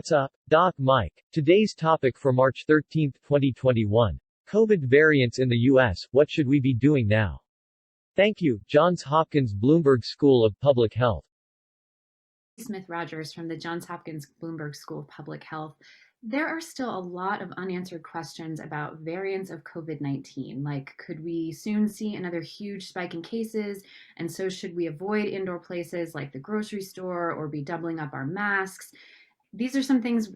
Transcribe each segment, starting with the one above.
What's up, Doc Mike? Today's topic for March 13, 2021. COVID variants in the U.S., what should we be doing now? Thank you, Johns Hopkins Bloomberg School of Public Health. Smith Rogers from the Johns Hopkins Bloomberg School of Public Health. There are still a lot of unanswered questions about variants of COVID-19, like could we soon see another huge spike in cases, and so should we avoid indoor places like the grocery store or be doubling up our masks? These are some things,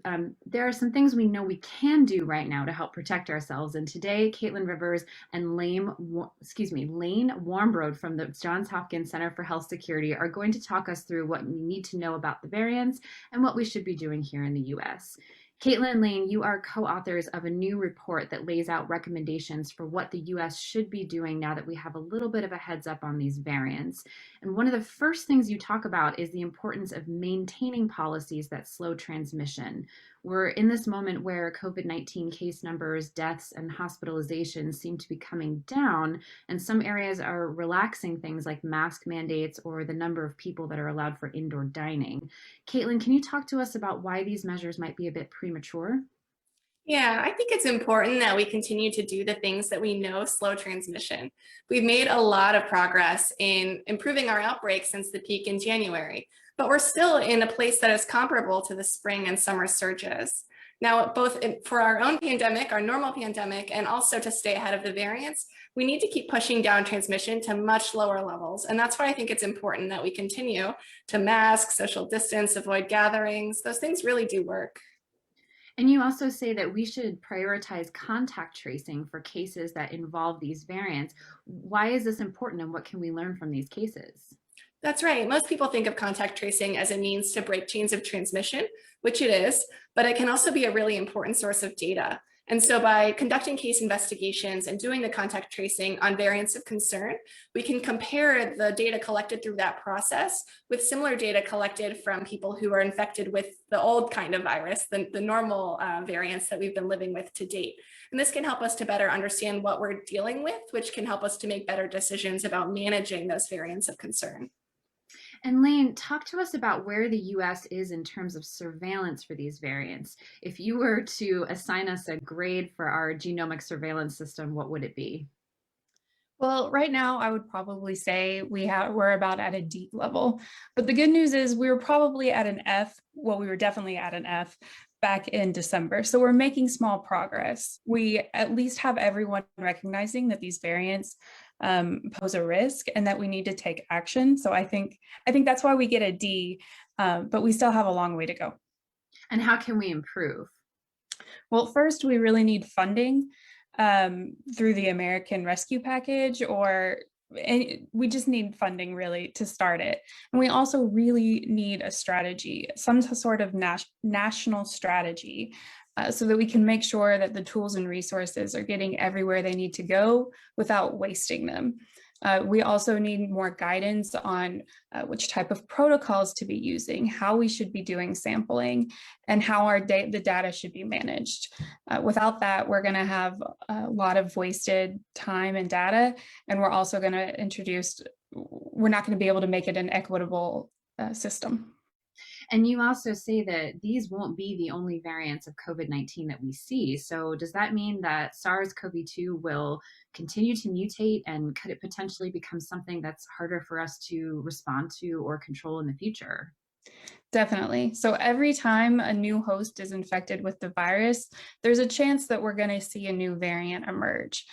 there are some things we know we can do right now to help protect ourselves. And today, Caitlin Rivers and Lane Warmbrode from the Johns Hopkins Center for Health Security are going to talk us through what we need to know about the variants and what we should be doing here in the US. Caitlin and Lane, you are co-authors of a new report that lays out recommendations for what the US should be doing now that we have a little bit of a heads up on these variants. And one of the first things you talk about is the importance of maintaining policies that slow transmission. We're in this moment where COVID-19 case numbers, deaths, and hospitalizations seem to be coming down, and some areas are relaxing things like mask mandates or the number of people that are allowed for indoor dining. Caitlin, can you talk to us about why these measures might be a bit premature? Yeah, I think it's important that we continue to do the things that we know slow transmission. We've made a lot of progress in improving our outbreaks since the peak in January, but we're still in a place that is comparable to the spring and summer surges. Now, for our own pandemic, our normal pandemic, and also to stay ahead of the variants, we need to keep pushing down transmission to much lower levels. And that's why I think it's important that we continue to mask, social distance, avoid gatherings. Those things really do work. And you also say that we should prioritize contact tracing for cases that involve these variants. Why is this important, and what can we learn from these cases? That's right. Most people think of contact tracing as a means to break chains of transmission, which it is, but it can also be a really important source of data. And so by conducting case investigations and doing the contact tracing on variants of concern, we can compare the data collected through that process with similar data collected from people who are infected with the old kind of virus, the normal variants that we've been living with to date. And this can help us to better understand what we're dealing with, which can help us to make better decisions about managing those variants of concern. And Lane, talk to us about where the US is in terms of surveillance for these variants. If you were to assign us a grade for our genomic surveillance system, what would it be? Well, right now, I would probably say we're about at a D level. But the good news is we were probably at an F. Well, we were definitely at an F back in December. So we're making small progress. We at least have everyone recognizing that these variants pose a risk and that we need to take action. So I think that's why we get a D, but we still have a long way to go. And how can we improve? Well, first, we really need funding through the American Rescue Package, we just need funding really to start it. And we also really need a strategy, some sort of national strategy, so that we can make sure that the tools and resources are getting everywhere they need to go without wasting them. We also need more guidance on which type of protocols to be using, how we should be doing sampling, and how the data should be managed. Without that, we're going to have a lot of wasted time and data, and we're also going to we're not going to be able to make it an equitable system. And you also say that these won't be the only variants of COVID-19 that we see. So does that mean that SARS-CoV-2 will continue to mutate, and could it potentially become something that's harder for us to respond to or control in the future? Definitely. So every time a new host is infected with the virus, there's a chance that we're going to see a new variant emerge.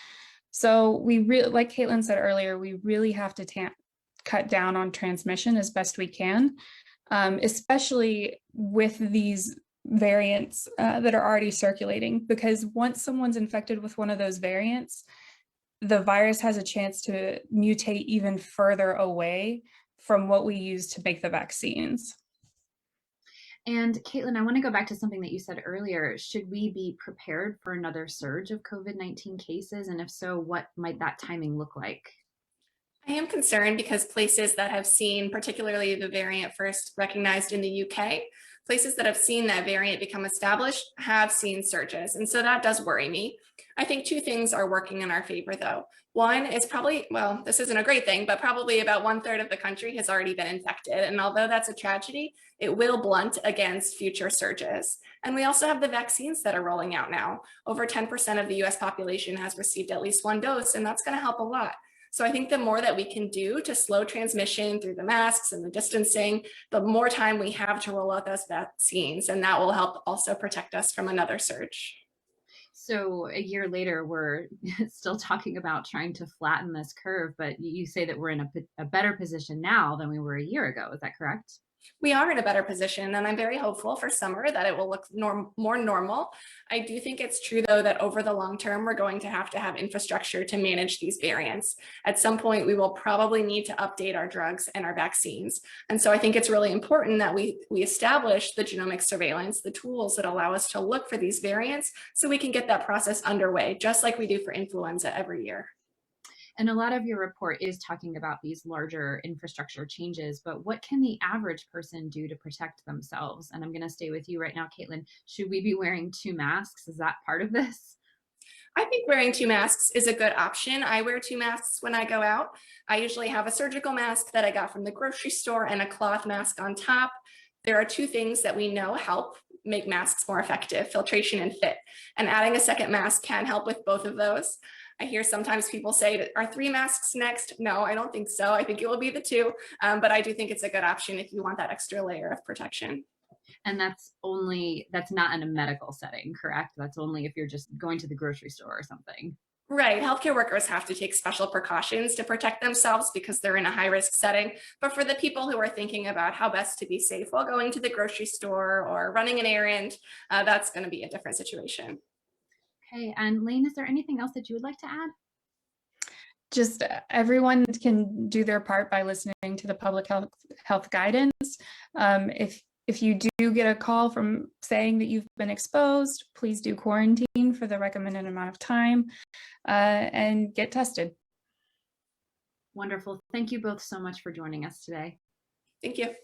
So like Caitlin said earlier, we really have to cut down on transmission as best we can. Especially with these variants that are already circulating, because once someone's infected with one of those variants, the virus has a chance to mutate even further away from what we use to make the vaccines. And Caitlin, I want to go back to something that you said earlier. Should we be prepared for another surge of COVID-19 cases? And if so, what might that timing look like? I am concerned because places that have seen, particularly the variant first recognized in the UK, places that have seen that variant become established have seen surges. And so that does worry me. I think two things are working in our favor, though. One is probably, well, this isn't a great thing, but probably about 1/3 of the country has already been infected. And although that's a tragedy, it will blunt against future surges. And we also have the vaccines that are rolling out now. Over 10% of the US population has received at least one dose, and that's going to help a lot. So I think the more that we can do to slow transmission through the masks and the distancing, the more time we have to roll out those vaccines, and that will help also protect us from another surge. So a year later, we're still talking about trying to flatten this curve, but you say that we're in a better position now than we were a year ago. Is that correct? We are in a better position, and I'm very hopeful for summer that it will look more normal. I do think it's true, though, that over the long term, we're going to have infrastructure to manage these variants. At some point, we will probably need to update our drugs and our vaccines. And so I think it's really important that we establish the genomic surveillance, the tools that allow us to look for these variants so we can get that process underway, just like we do for influenza every year. And a lot of your report is talking about these larger infrastructure changes, but what can the average person do to protect themselves? And I'm going to stay with you right now, Caitlin. Should we be wearing 2 masks? Is that part of this? I think wearing 2 masks is a good option. I wear 2 masks when I go out. I usually have a surgical mask that I got from the grocery store and a cloth mask on top. There are 2 things that we know help make masks more effective: filtration and fit. And adding a second mask can help with both of those. I hear sometimes people say, are 3 masks next? No, I don't think so. I think it will be the 2, but I do think it's a good option if you want that extra layer of protection. And that's not in a medical setting, correct? That's only if you're just going to the grocery store or something. Right. Healthcare workers have to take special precautions to protect themselves because they're in a high-risk setting. But for the people who are thinking about how best to be safe while going to the grocery store or running an errand, that's going to be a different situation. Okay, and Lane, is there anything else that you would like to add? Just everyone can do their part by listening to the public health guidance. If you do get a call from saying that you've been exposed, please do quarantine for the recommended amount of time and get tested. Wonderful. Thank you both so much for joining us today. Thank you.